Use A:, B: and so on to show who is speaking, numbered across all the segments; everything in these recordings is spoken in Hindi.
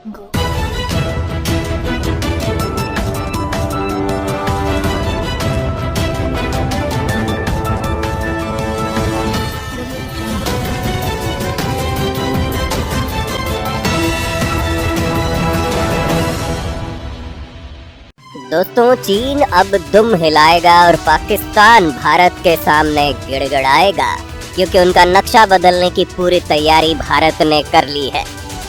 A: Go.
B: दोस्तों, चीन अब दुम हिलाएगा और पाकिस्तान भारत के सामने गिड़गिड़ाएगा, क्योंकि उनका नक्शा बदलने की पूरी तैयारी भारत ने कर ली है।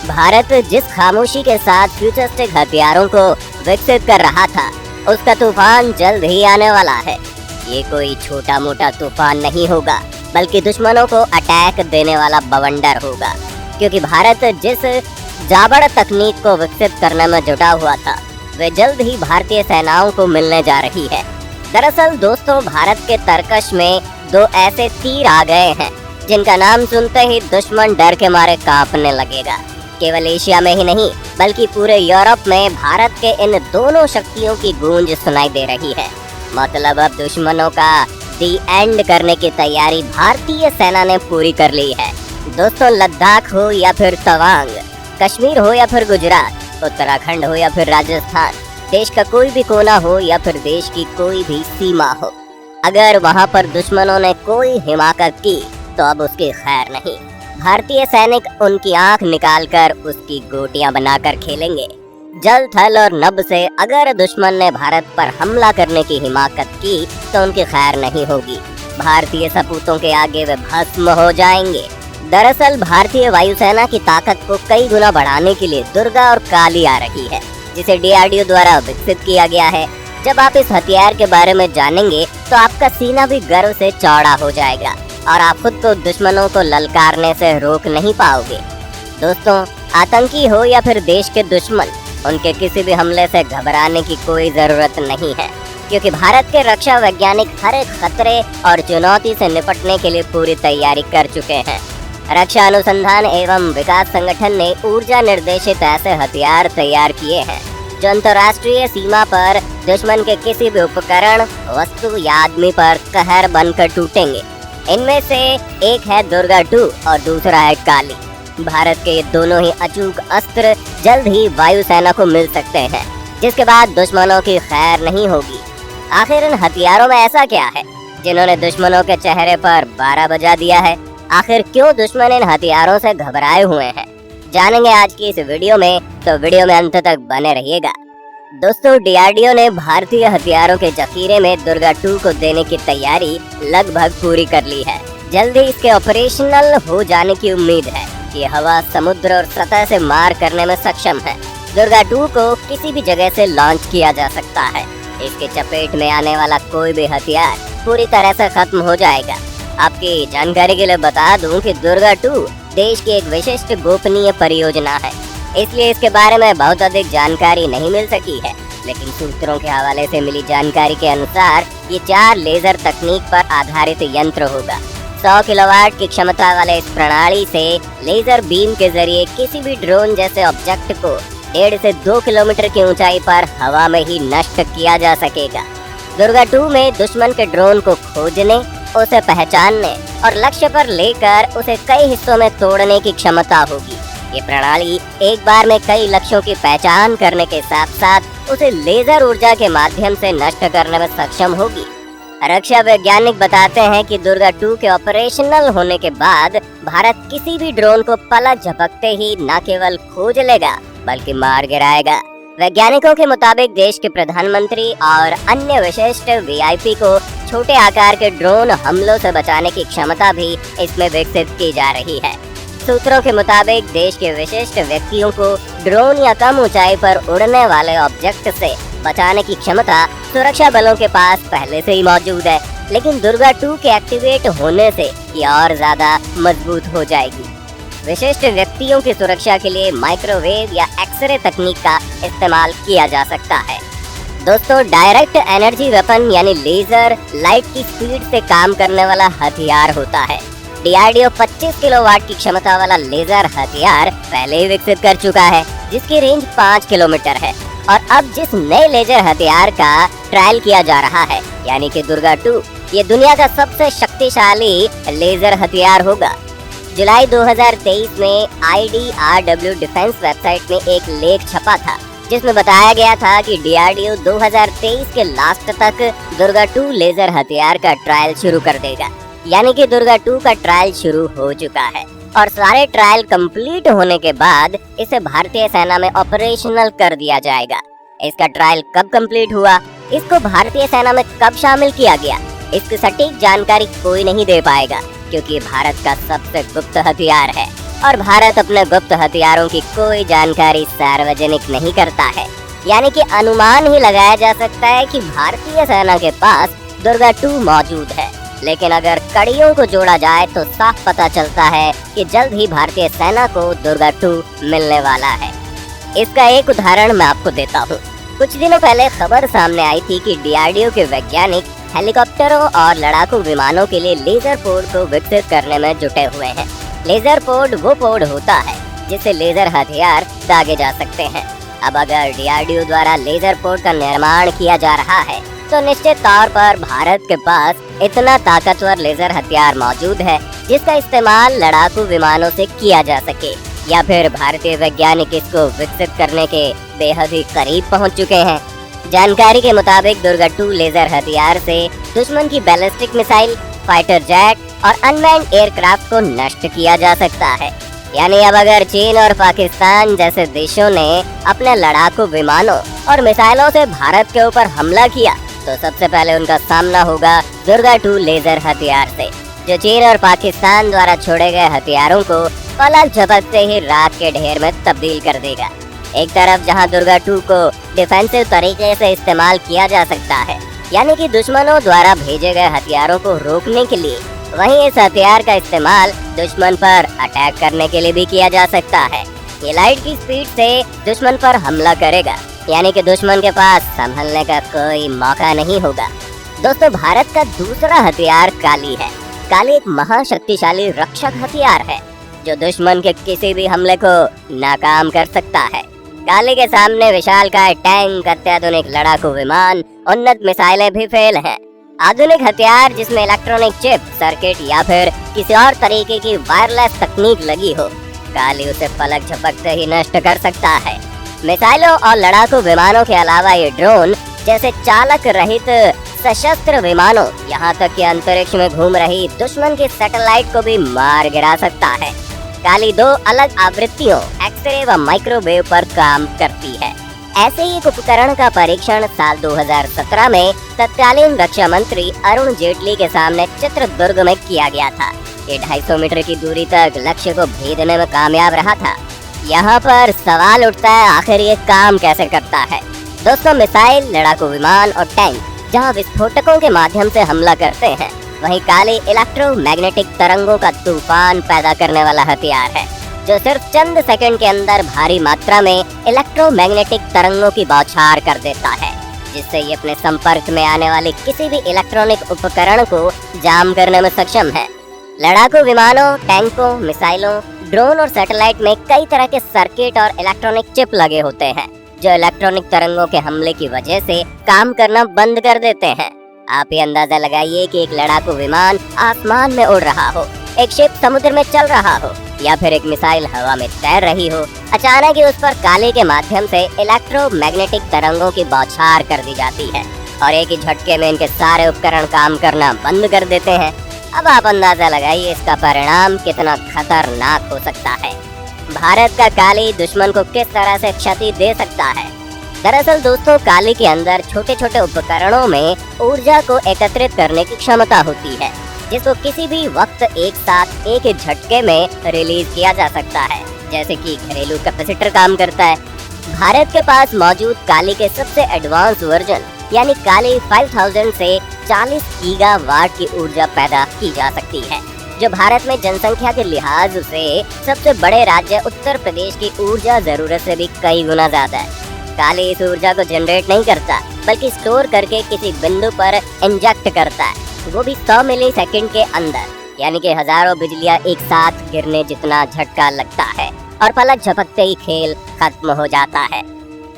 B: भारत जिस खामोशी के साथ फ्यूचरिस्टिक हथियारों को विकसित कर रहा था, उसका तूफान जल्द ही आने वाला है। ये कोई छोटा मोटा तूफान नहीं होगा, बल्कि दुश्मनों को अटैक देने वाला बवंडर होगा, क्योंकि भारत जिस जाबड़ तकनीक को विकसित करने में जुटा हुआ था, वे जल्द ही भारतीय सेनाओं को मिलने जा रही है। दरअसल दोस्तों, भारत के तरकश में दो ऐसे तीर आ गए हैं जिनका नाम सुनते ही दुश्मन डर के मारे कांपने लगेगा। केवल एशिया में ही नहीं, बल्कि पूरे यूरोप में भारत के इन दोनों शक्तियों की गूंज सुनाई दे रही है। मतलब अब दुश्मनों का दी एंड करने की तैयारी भारतीय सेना ने पूरी कर ली है। दोस्तों, लद्दाख हो या फिर तवांग, कश्मीर हो या फिर गुजरात, उत्तराखंड हो या फिर राजस्थान, देश का कोई भी कोना हो या फिर देश की कोई भी सीमा हो, अगर वहां पर दुश्मनों ने कोई हिमाकत की तो अब उसकी खैर नहीं। भारतीय सैनिक उनकी आंख निकालकर उसकी गोटियां बनाकर खेलेंगे। जल, थल और नभ से अगर दुश्मन ने भारत पर हमला करने की हिमाकत की तो उनकी खैर नहीं होगी। भारतीय सपूतों के आगे वे भस्म हो जाएंगे। दरअसल भारतीय वायुसेना की ताकत को कई गुना बढ़ाने के लिए दुर्गा और काली आ रही है, जिसे DRDO द्वारा विकसित किया गया है। जब आप इस हथियार के बारे में जानेंगे तो आपका सीना भी गर्व से चौड़ा हो जाएगा और आप खुद को दुश्मनों को ललकारने से रोक नहीं पाओगे। दोस्तों, आतंकी हो या फिर देश के दुश्मन, उनके किसी भी हमले से घबराने की कोई जरूरत नहीं है, क्योंकि भारत के रक्षा वैज्ञानिक हर एक खतरे और चुनौती से निपटने के लिए पूरी तैयारी कर चुके हैं। रक्षा अनुसंधान एवं विकास संगठन ने ऊर्जा निर्देशित ऐसे हथियार तैयार किए हैं जो अंतर्राष्ट्रीय सीमा पर दुश्मन के किसी भी उपकरण, वस्तु या आदमी पर कहर बनकर टूटेंगे। इनमें से एक है दुर्गा 2 और दूसरा है काली। भारत के ये दोनों ही अचूक अस्त्र जल्द ही वायुसेना को मिल सकते हैं, जिसके बाद दुश्मनों की खैर नहीं होगी। आखिर इन हथियारों में ऐसा क्या है जिन्होंने दुश्मनों के चेहरे पर 12 बजा दिया है? आखिर क्यों दुश्मन इन हथियारों से घबराए हुए हैं? जानेंगे आज की इस वीडियो में, तो वीडियो में अंत तक बने रहिएगा। दोस्तों, DRDO ने भारतीय हथियारों के जखीरे में दुर्गा 2 को देने की तैयारी लगभग पूरी कर ली है। जल्द ही इसके ऑपरेशनल हो जाने की उम्मीद है। ये हवा, समुद्र और सतह से मार करने में सक्षम है। दुर्गा 2 को किसी भी जगह से लॉन्च किया जा सकता है। इसके चपेट में आने वाला कोई भी हथियार पूरी तरह से खत्म हो जाएगा। आपकी जानकारी के लिए बता दूं कि दुर्गा 2 देश की एक विशिष्ट गोपनीय परियोजना है, इसलिए इसके बारे में बहुत अधिक जानकारी नहीं मिल सकी है। लेकिन सूत्रों के हवाले से मिली जानकारी के अनुसार ये 4 लेजर तकनीक पर आधारित यंत्र होगा। 100 किलोवाट की क्षमता वाले इस प्रणाली से लेजर बीम के जरिए किसी भी ड्रोन जैसे ऑब्जेक्ट को 1.5 से 2 किलोमीटर की ऊंचाई पर हवा में ही नष्ट किया जा सकेगा। दुर्गा 2 में दुश्मन के ड्रोन को खोजने, उसे पहचानने और लक्ष्य पर लेकर उसे कई हिस्सों में तोड़ने की क्षमता होगी। ये प्रणाली एक बार में कई लक्ष्यों की पहचान करने के साथ साथ उसे लेजर ऊर्जा के माध्यम से नष्ट करने में सक्षम होगी। रक्षा वैज्ञानिक बताते हैं कि दुर्गा 2 के ऑपरेशनल होने के बाद भारत किसी भी ड्रोन को पलक झपकते ही न केवल खोज लेगा, बल्कि मार गिराएगा। वैज्ञानिकों के मुताबिक देश के प्रधानमंत्री और अन्य विशिष्ट VIP को छोटे आकार के ड्रोन हमलों से बचाने की क्षमता भी इसमें विकसित की जा रही है। सूत्रों के मुताबिक देश के विशिष्ट व्यक्तियों को ड्रोन या कम ऊंचाई पर उड़ने वाले ऑब्जेक्ट से बचाने की क्षमता सुरक्षा बलों के पास पहले से ही मौजूद है, लेकिन दुर्गा 2 के एक्टिवेट होने से ये और ज्यादा मजबूत हो जाएगी। विशिष्ट व्यक्तियों की सुरक्षा के लिए माइक्रोवेव या एक्सरे तकनीक का इस्तेमाल किया जा सकता है। दोस्तों, डायरेक्ट एनर्जी वेपन यानी लेजर लाइट की स्पीड से काम करने वाला हथियार होता है। DRDO 25 किलोवाट की क्षमता वाला लेजर हथियार पहले ही विकसित कर चुका है, जिसकी रेंज 5 किलोमीटर है। और अब जिस नए लेजर हथियार का ट्रायल किया जा रहा है, यानी कि दुर्गा 2, ये दुनिया का सबसे शक्तिशाली लेजर हथियार होगा। जुलाई 2023 में IDRW डिफेंस वेबसाइट में एक लेख छपा था जिसमें बताया गया था कि DRDO 2023 के लास्ट तक दुर्गा 2 लेजर हथियार का ट्रायल शुरू कर देगा। यानी कि दुर्गा 2 का ट्रायल शुरू हो चुका है और सारे ट्रायल कंप्लीट होने के बाद इसे भारतीय सेना में ऑपरेशनल कर दिया जाएगा। इसका ट्रायल कब कंप्लीट हुआ, इसको भारतीय सेना में कब शामिल किया गया, इसकी सटीक जानकारी कोई नहीं दे पाएगा क्योंकि ये भारत का सबसे गुप्त हथियार है और भारत अपने गुप्त हथियारों की कोई जानकारी सार्वजनिक नहीं करता है। यानी कि अनुमान ही लगाया जा सकता है कि भारतीय सेना के पास दुर्गा 2 मौजूद है, लेकिन अगर कड़ियों को जोड़ा जाए तो साफ पता चलता है कि जल्द ही भारतीय सेना को दुर्गा 2 मिलने वाला है। इसका एक उदाहरण मैं आपको देता हूँ। कुछ दिनों पहले खबर सामने आई थी कि DRDO के वैज्ञानिक हेलीकॉप्टरों और लड़ाकू विमानों के लिए लेजर पोड को विकसित करने में जुटे हुए हैं। लेजर पोड वो पोड होता है जिससे लेजर हथियार दागे जा सकते हैं। अब अगर DRDO द्वारा लेजर पोड का निर्माण किया जा रहा है तो निश्चित तौर पर भारत के पास इतना ताकतवर लेजर हथियार मौजूद है जिसका इस्तेमाल लड़ाकू विमानों से किया जा सके, या फिर भारतीय वैज्ञानिक इसको विकसित करने के बेहद ही करीब पहुंच चुके हैं। जानकारी के मुताबिक दुर्गा 2 लेजर हथियार से दुश्मन की बैलिस्टिक मिसाइल, फाइटर जेट और अनमैन्ड एयरक्राफ्ट को नष्ट किया जा सकता है। यानी अब अगर चीन और पाकिस्तान जैसे देशों ने अपने लड़ाकू विमानों और मिसाइलों से भारत के ऊपर हमला किया तो सबसे पहले उनका सामना होगा दुर्गा 2 लेजर हथियार से, जो चीन और पाकिस्तान द्वारा छोड़े गए हथियारों को पलक झपकते ही राख के ढेर में तब्दील कर देगा। एक तरफ जहां दुर्गा 2 को डिफेंसिव तरीके से इस्तेमाल किया जा सकता है, यानी कि दुश्मनों द्वारा भेजे गए हथियारों को रोकने के लिए, वहीं इस हथियार का इस्तेमाल दुश्मन पर अटैक करने के लिए भी किया जा सकता है। ये लाइट की स्पीड से दुश्मन पर हमला करेगा, यानी कि दुश्मन के पास संभलने का कोई मौका नहीं होगा। दोस्तों, भारत का दूसरा हथियार काली है। काली एक महाशक्तिशाली रक्षक हथियार है जो दुश्मन के किसी भी हमले को नाकाम कर सकता है। काली के सामने विशालकाय टैंक, अत्याधुनिक लड़ाकू विमान, उन्नत मिसाइलें भी फेल हैं। आधुनिक हथियार जिसमें इलेक्ट्रॉनिक चिप, सर्किट या फिर किसी और तरीके की वायरलेस तकनीक लगी हो, काली उसे पलक झपकते ही नष्ट कर सकता है। मिसाइलों और लड़ाकू विमानों के अलावा ये ड्रोन जैसे चालक रहित सशस्त्र विमानों, यहाँ तक कि अंतरिक्ष में घूम रही दुश्मन की सैटेलाइट को भी मार गिरा सकता है। काली 2 अलग आवृत्तियों, एक्सरे व माइक्रोवेव पर काम करती है। ऐसे ही एक उपकरण का परीक्षण साल 2017 में तत्कालीन रक्षा मंत्री अरुण जेटली के सामने चित्रदुर्ग में किया गया था। ये 250 मीटर की दूरी तक लक्ष्य को भेदने में कामयाब रहा था। यहाँ पर सवाल उठता है, आखिर ये काम कैसे करता है? दोस्तों, मिसाइल, लड़ाकू विमान और टैंक जहाँ विस्फोटकों के माध्यम से हमला करते हैं, वहीं काली इलेक्ट्रोमैग्नेटिक तरंगों का तूफान पैदा करने वाला हथियार है जो सिर्फ चंद सेकंड के अंदर भारी मात्रा में इलेक्ट्रोमैग्नेटिक तरंगों की बौछार कर देता है, जिससे ये अपने संपर्क में आने वाले किसी भी इलेक्ट्रॉनिक उपकरण को जाम करने में सक्षम है। लड़ाकू विमानों, टैंकों, मिसाइलों, ड्रोन और सैटेलाइट में कई तरह के सर्किट और इलेक्ट्रॉनिक चिप लगे होते हैं जो इलेक्ट्रॉनिक तरंगों के हमले की वजह से काम करना बंद कर देते हैं। आप ये अंदाजा लगाइए कि एक लड़ाकू विमान आसमान में उड़ रहा हो, एक शिप समुद्र में चल रहा हो या फिर एक मिसाइल हवा में तैर रही हो, अचानक ही उस पर काली के माध्यम से इलेक्ट्रोमैग्नेटिक तरंगों की बौछार कर दी जाती है और एक ही झटके में इनके सारे उपकरण काम करना बंद कर देते हैं। अब आप अंदाजा लगाइए इसका परिणाम कितना खतरनाक हो सकता है। भारत का काली दुश्मन को किस तरह से क्षति दे सकता है? दरअसल दोस्तों, काली के अंदर छोटे छोटे उपकरणों में ऊर्जा को एकत्रित करने की क्षमता होती है जिसको किसी भी वक्त एक साथ एक ही झटके में रिलीज किया जा सकता है, जैसे कि घरेलू कैपेसिटर काम करता है। भारत के पास मौजूद काली के सबसे एडवांस वर्जन यानी काली 5000 से 40 गीगावाट की ऊर्जा पैदा की जा सकती है, जो भारत में जनसंख्या के लिहाज से सबसे बड़े राज्य उत्तर प्रदेश की ऊर्जा जरूरत से भी कई गुना ज्यादा है। काली इस ऊर्जा को जनरेट नहीं करता बल्कि स्टोर करके किसी बिंदु पर इंजेक्ट करता है, वो भी 100 मिलीसेकंड के अंदर, यानी कि हजारों बिजलियां एक साथ गिरने जितना झटका लगता है और पलक झपकते ही खेल खत्म हो जाता है।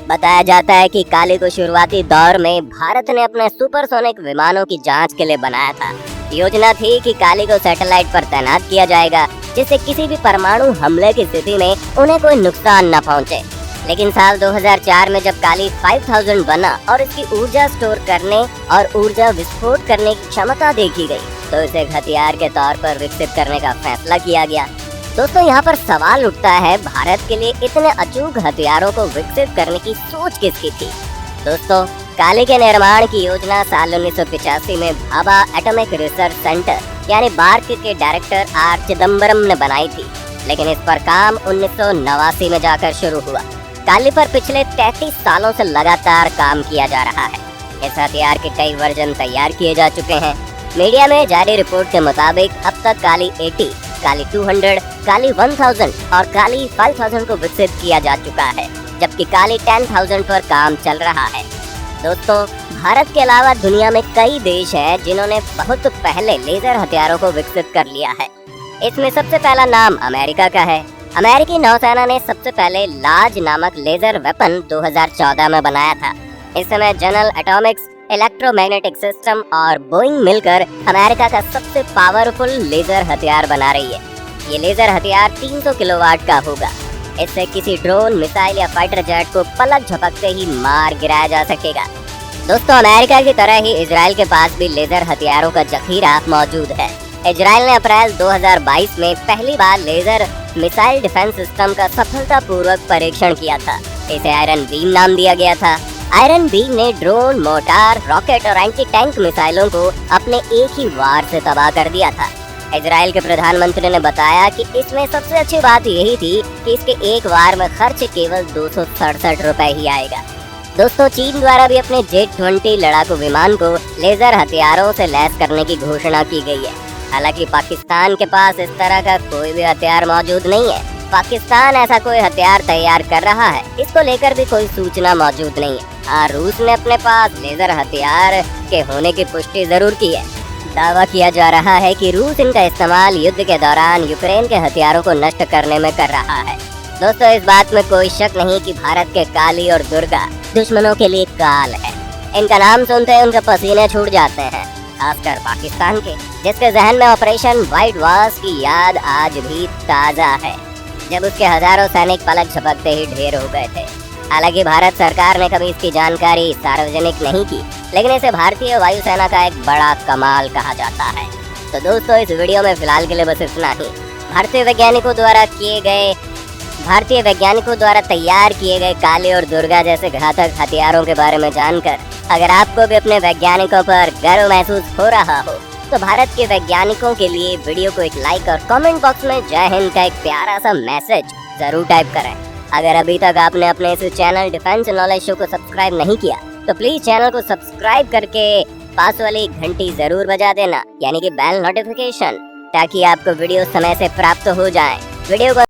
B: बताया जाता है कि काली को शुरुआती दौर में भारत ने अपने सुपरसोनिक विमानों की जांच के लिए बनाया था। योजना थी कि काली को सैटेलाइट पर तैनात किया जाएगा जिससे किसी भी परमाणु हमले की स्थिति में उन्हें कोई नुकसान न पहुंचे। लेकिन साल 2004 में जब काली 5000 बना और इसकी ऊर्जा स्टोर करने और ऊर्जा विस्फोट करने की क्षमता देखी गई, तो इसे एक हथियार के तौर पर विकसित करने का फैसला किया गया। दोस्तों, यहाँ पर सवाल उठता है, भारत के लिए इतने अचूक हथियारों को विकसित करने की सोच किसकी थी? दोस्तों, काली के निर्माण की योजना साल 1985 में भाभा एटॉमिक रिसर्च सेंटर यानी बार्क के डायरेक्टर आर चिदम्बरम ने बनाई थी। लेकिन इस पर काम 1989 में जाकर शुरू हुआ। काली पर पिछले 33 सालों से लगातार काम किया जा रहा है। इस हथियार के कई वर्जन तैयार किए जा चुके हैं। मीडिया में जारी रिपोर्ट के मुताबिक अब तक काली 80, काली 200, काली 1000 और काली 5000 को विकसित किया जा चुका है, जबकि काली 10,000 पर काम चल रहा है। दोस्तों, भारत के अलावा दुनिया में कई देश हैं जिन्होंने बहुत पहले लेजर हथियारों को विकसित कर लिया है। इसमें सबसे पहला नाम अमेरिका का है। अमेरिकी नौसेना ने सबसे पहले लार्ज नामक लेजर वेपन 2014 में बनाया था। इस समय जनरल एटॉमिक्स, इलेक्ट्रोमैग्नेटिक सिस्टम और बोइंग मिलकर अमेरिका का सबसे पावरफुल लेजर हथियार बना रही है। ये लेजर हथियार 300 किलोवाट का होगा। इससे किसी ड्रोन, मिसाइल या फाइटर जेट को पलक झपकते ही मार गिराया जा सकेगा। दोस्तों, अमेरिका की तरह ही इजराइल के पास भी लेजर हथियारों का जखीरा मौजूद है। इजराइल ने अप्रैल 2022 में पहली बार लेजर मिसाइल डिफेंस सिस्टम का सफलतापूर्वक परीक्षण किया था। इसे आयरन बीम नाम दिया गया था। आयरन बीम ने ड्रोन, मोटार, रॉकेट और एंटी टैंक मिसाइलों को अपने एक ही वार से तबाह कर दिया था। इजराइल के प्रधानमंत्री ने बताया कि इसमें सबसे अच्छी बात यही थी कि इसके एक वार में खर्च केवल 267 रुपए ही आएगा। दोस्तों, चीन द्वारा भी अपने जेट-20 लड़ाकू विमान को लेजर हथियारों से लैस करने की घोषणा की गई है। हालांकि पाकिस्तान के पास इस तरह का कोई भी हथियार मौजूद नहीं है। पाकिस्तान ऐसा कोई हथियार तैयार कर रहा है, इसको लेकर भी कोई सूचना मौजूद नहीं है। हाँ, रूस ने अपने पास लेजर हथियार के होने की पुष्टि जरूर की है। दावा किया जा रहा है कि रूस इनका इस्तेमाल युद्ध के दौरान यूक्रेन के हथियारों को नष्ट करने में कर रहा है। दोस्तों, इस बात में कोई शक नहीं कि भारत के काली और दुर्गा दुश्मनों के लिए काल है। इनका नाम सुनते ही उनके पसीने छूट जाते हैं, खासकर पाकिस्तान के, जिसके जहन में ऑपरेशन व्हाइट वॉश की याद आज भी ताज़ा है, जब उसके हजारों सैनिक पलक झपकते ही ढेर हो गए थे। हालांकि भारत सरकार ने कभी इसकी जानकारी सार्वजनिक नहीं की, लेकिन इसे भारतीय वायुसेना का एक बड़ा कमाल कहा जाता है। तो दोस्तों, इस वीडियो में फिलहाल के लिए बस इतना ही। भारतीय वैज्ञानिकों द्वारा तैयार किए गए काली और दुर्गा जैसे घातक हथियारों के बारे में जानकर अगर आपको भी अपने वैज्ञानिकों पर गर्व महसूस हो रहा हो, तो भारत के वैज्ञानिकों के लिए वीडियो को एक लाइक और कमेंट बॉक्स में जय हिंद का एक प्यारा सा मैसेज जरूर टाइप करें। अगर अभी तक आपने अपने इस चैनल डिफेंस नॉलेज शो को सब्सक्राइब नहीं किया, तो प्लीज चैनल को सब्सक्राइब करके पास वाली घंटी जरूर बजा देना, यानी कि बेल नोटिफिकेशन, ताकि आपको वीडियो समय से प्राप्त हो जाए। वीडियो को